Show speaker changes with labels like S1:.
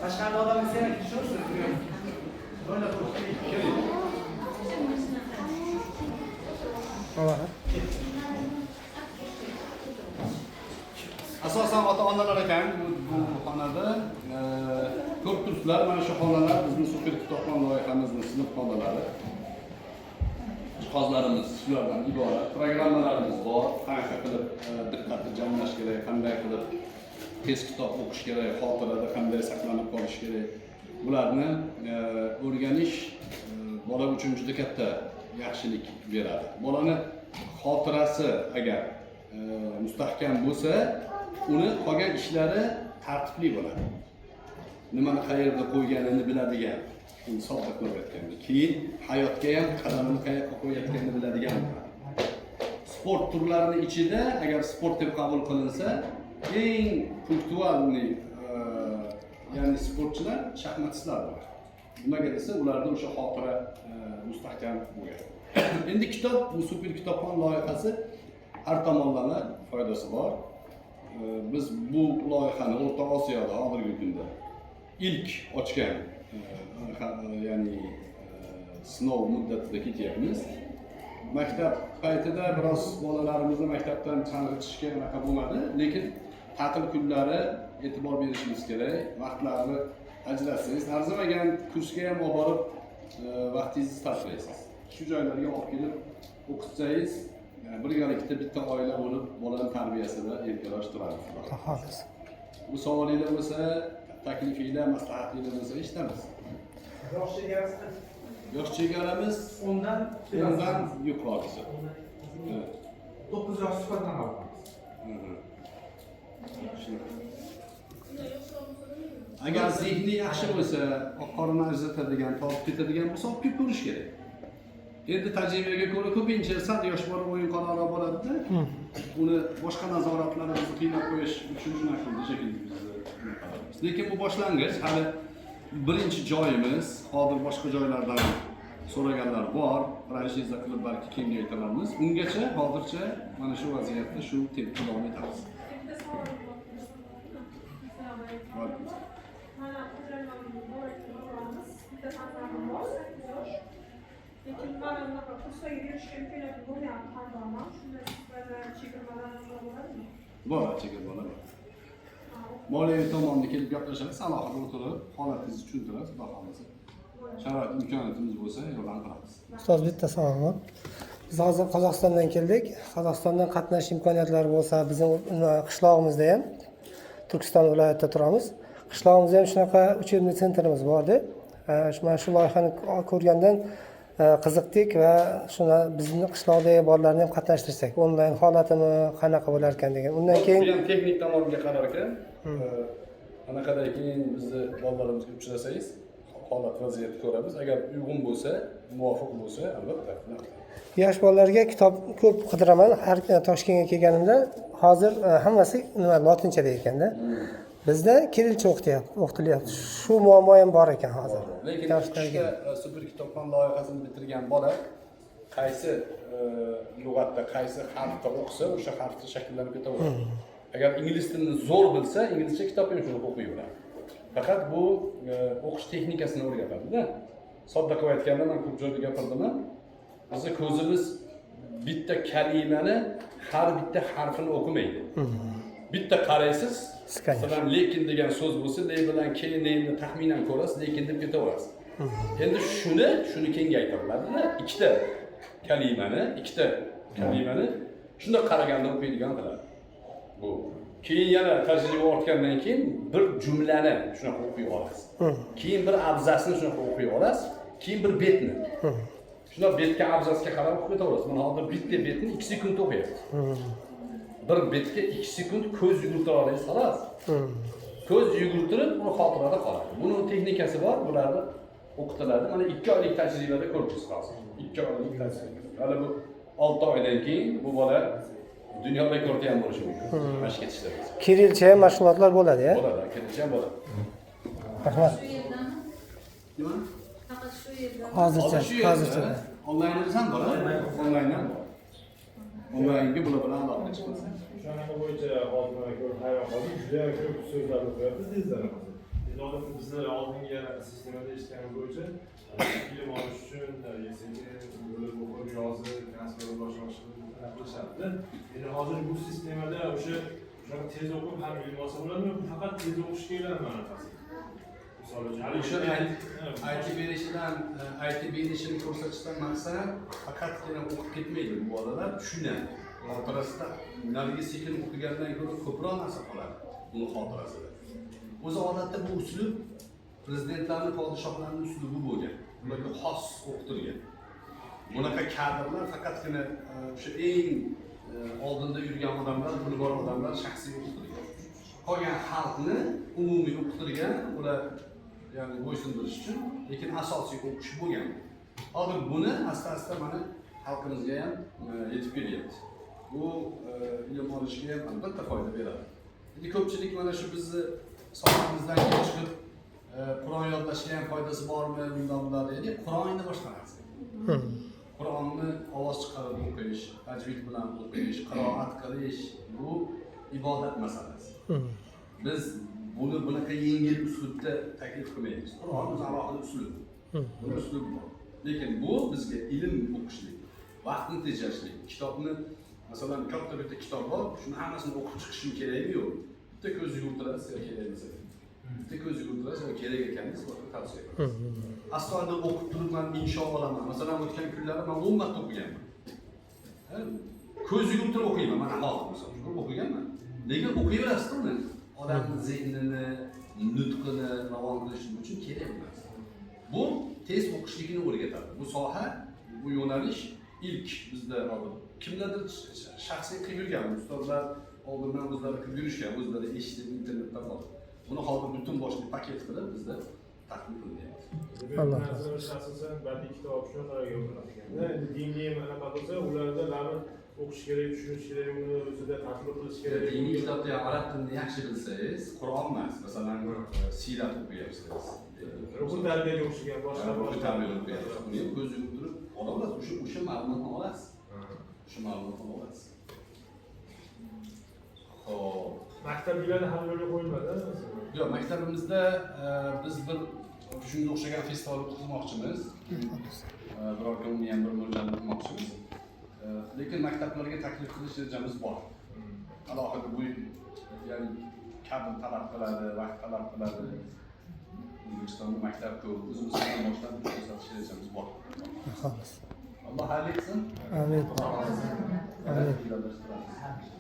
S1: Tashqarida odam izlayan tushirsiz. Böyle keling. Asosan ota-onalar ekan bu xonada ko'p turibsizlar. Mana shu xonalar bizning super kitobxon loyihamizning sinf xonalari. Jihozlarimiz shulardan iborat. Programmalarimiz bor. Qanaqa qilib diqqatni jamlash kerak, qanday qilib tez kitob o'qish kerak, xotirada qanday saqlanib qolish kerak. Bularni o'rganish bola uchun juda katta yaxshilik beradi. Bolani xotirasi agar mustahkam bo'lsa, uni qolgan ishlari tartibli bo'ladi. Nimani qayerda qo'yganini biladigan, insonga ko'rayotganda, keyin hayotga ham qadamini qayerga qo'yayotganini biladigan bo'ladi. Sport turlarining ichida agar sport deb qabul qilinsa, eng punktualniy ya'ni sportchilar shaxmatchilar bor. Nimaga desa, ularda o'sha xotira mustahkam bo'lgan. Endi kitob, bu super kitobxon loyihasi har tomonlama foydasi bor. Biz bu loyihani O'rta Osiyoda hozirgi kunda ilk ochgan, ya'ni sinov muddatida ketyapmiz. Maktab paytida biroz bolalarimizni maktabdan chalg'itishga anaqa bo'lmadi, lekin ta'til kunlari e'tibor berishimiz kerak. Vaqtlarni ajratsangiz, arzimagan kursga ham olib borib vaqtingizni sarflaysiz. Shu joylarga olib kelib o'qitsangiz, birgalikda bitta oila bo'lib bolani tarbiyasida erkalash turadi.
S2: Xolos.
S1: Bu savolinglar bo'lsa, taklifinglar, maslahatinglar bo'lsa eshitamiz. Yosh chegaramiz
S3: Ondan
S1: yuqorisi. Evet.
S3: 9 yosh sifatdan olamiz.
S1: Agar zehni yaxshi bo'lsa, qorini ajratadigan, topib ketadigan bo'lsa, olib kelib ko'rish kerak. Endi tajribaga ko'ra ko'pincha sal yosh bola o'yin qarori bo'ladi-da. Uni boshqa nazoratlarimizni qiynab qo'yish uchun shunaqa qildi shekilli biz. Lekin bu boshlang'ich, hali birinchi joyimiz, hozir boshqa joylardan so'raganlar bor, franšiza qilib balki kengaytiramiz. Ungacha hozircha mana shu vaziyatda shu tempda davom etamiz.
S4: Lekin mana bunaqa kurslarga berishga imkoniyati bo'lmayapti har doim. Shunday chegirmalar bo'ladimi?
S1: Bor, chegirmalar bor. Moliyaviy tomonni kelib gaplashamiz, alohida o'tirib, holatingizni tushuntirasiz, xudo xohlasa. Sharoit imkoniyatimiz bo'lsa, yordam qilamiz.
S2: Ustoz, bitta savol. Biz hozir Qozog'istondan keldik. Qozog'istondan qatnashish imkoniyatlari bo'lsa, bizning qishlog'imizda ham Turkiston viloyatida turamiz. Qishlog'imizda ham shunaqa uchirma sentrimiz bor-da. Mana shu loyihani ko'rgandan qiziqdik va shuni bizning qishloqdagi bolalarni ham qatnashtirsak, onlayn holatimi qanaqa bo'lar ekan degan. Undan keyin
S1: bu ham texnik tomonga qarar ekan. Anaqadan keyin bizni bolalarimizga uchrasangiz, holat vaziyatni ko'ramiz. Agar uyg'un bo'lsa, muvofiq bo'lsa, albatta.
S2: yosh bolalarga kitob ko'p qidiraman. Har Toshkentga kelganimda hozir hammasi nima lotinchada ekanda. Bizda kirilcha o'qitilyapti. Shu muammo ham bor ekan hozir.
S1: Lekin yoshlarga super kitobxon loyihasini bitirgan bola qaysi lug'atda, qaysi harfda o'qisa, o'sha harfda shakllanib ketaveradi. Agar ingliz tilini zo'r bilsa, inglizcha kitob ham shuni o'qiyveradi. Faqat bu o'qish texnikasini o'rgatadi-da. Sodda qilib aytganda, men ko'p joyda gapirdim. Bizning ko'zimiz bitta kalimani har bitta harfini o'qimaydi. Bitta qaraysiz, masalan, lekin degan so'z bo'lsa, le bilan keyin taxminan ko'rasiz, lekin deb ketaverasiz. Endi shuni kengaytiriladi-da, ikkita kalimani shunda qaraganda o'qiydigan qiladi. Bu. Keyin yana tajriba ortgandan keyin bir jumlani shunaqa o'qiy olasiz. Keyin bir abzasni shunaqa o'qiy olasiz, keyin bir betni. Shunda betga abzasga qarab o'qib ketaverasiz. Mana hozir bitta betni 2 sekund o'qiyapsiz. Bir betga 2 sekund ko'z yugurtira olasiz, xolos. Ko'z yugurtirib, uni xotirada qoladi. Buning texnikasi bor, bularni o'qitiladi. Mana 2 oylik tajribada ko'rdingiz hozir. 2 oylik tajriba. Hali bu 6 oydan keyin bu bola dunyo rekordi ham bo'lishi mumkin. Mashq etishda.
S2: Kirilcha mashg'ulotlar bo'ladi-ya?
S1: Bo'ladi, kirilcha ham bo'ladi.
S2: Rahmat.
S1: Nima?
S4: Faqat shu yerda.
S2: Hozircha.
S1: Onlaynimiz ham bor, onlayn ham bor. Onlaynga bular bilan aloqa chiqamiz.
S3: O'shanaqa bo'yicha hozir ko'rib hayron qoldim. Juda ko'p so'zlar o'qiyapmiz, izlanamiz.
S5: Endi bizni oldingi sistemada eshitganimiz bo'yicha ilm olish uchun sekin bo'lib o'qib yozib transfer boshqa qilishardi. Endi hozir bu sistemada o'sha tez o'qib ham ilm olsa bo'ladimi? Faqat tez o'qishga keladimi anaqasi? Misol uchun
S1: IT berishini ko'rsatishdan maqsad faqatgina o'qib ketmaydi bu bolalar, tushunadi. Xotirasida narigi sekin o'qigandan ko'ra ko'proq narsa qoladi uni xotirasida. O'zi odatda bu uslub prezidentlarning, podshohlarning uslubi bo'lgan. Ularga xos o'qitilgan. Bunaqa kadrlar faqatgina o'sha eng oldinda yurgan odamlar, bulg'or odamlar shaxsiy o'qitilgan. Qolgan xalqni umumiy o'qitilgan, ular ya'ni bo'ysundirish uchun, lekin asosiy o'qish bo'lgan. Hozir buni asta-asta mana xalqimizga ham yetib kelyapti. Bu ilm olishga ham albatta foyda beradi. Endi ko'pchilik mana shu bizni sohamizdan chiqib Qur'on yodlashga ham foydasi bormi, bundan bular deydi. Qur'on endi boshqa narsa. Qur'onni ovoz chiqarib o'qish, tajvid bilan o'qish, qiroat qilish bu ibodat masalasi. Biz buni bunaqa yengil uslubda taklif qilmaymiz. Qur'onimiz alohida uslub. Bu uslub bor. Lekin bu bizga ilm o'qishlik, vaqtni tejashlik, kitobni masalan katta bitta kitob bor, shuni hammasini o'qib chiqishim kerakmi yo'q? Bitta ko'z yugurtirasiz yoki kerak emas. Bitta ko'z yugurtirasiz yoki kerak ekanini sizga tavsiya qilaman. Aslida o'qib turib men insho olaman. Masalan o'tgan kunlarda men 10 marta o'qiganman. Ko'z yugurtirib o'qiyman. Mana hozir masalan shuni o'qiganman. Lekin o'qiyverasiz uni. Odamning zehnini, nutqini ravon qilish uchun kerak emas. Bu tez o'qishligini o'rgatadi. Bu soha, bu yo'nalish ilk bizda hozir kimlardir shaxsiy qilib yurgan ustozlar oldindan o'zlari qilib yurishgan, o'zlari eshitib internetdan olib. Buni hozir butun boshli paket qilib bizda taqdim qilyapti.
S5: Allah asosan badiiy kitob shunaqa yoziladi. Endi diniy anaqa bo'lsa, ularda baribir o'qish kerak, tushunish kerak, uni o'zida tatbiq qilish kerak.
S1: Diniy kitobda arab tilini yaxshi bilsangiz, Qur'on emas, masalan, siyrat o'qiyapsiz.
S5: Ruh tarbiyaga o'xshagan boshqa
S1: tarbiya o'qiyapsiz. Buni ham ko'z yumib turib olasiz, o'sha ma'lumotni olasiz. O'sha ma'lumotni olasiz. Xo'p.
S5: Maktablarda ham yo'lga qo'yilmadi.
S1: Yo'q, maktabimizda biz bir shunga o'xshagan festival o'tkazmoqchimiz. Biror kun uni ham bir mo'ljal qilmoqchimiz. Lekin maktablarga taklif qilish rejamiz bor. Alohida bu ya'ni kadr talab qiladi, vaqt talab qiladi. O'zbekistonda maktab ko'p, o'zimizdan boshlab ko'rsatish rejamiz bor.
S2: Xo'p.
S1: Alloh xayr qilsin.
S2: Amin. Amin.
S1: Amin.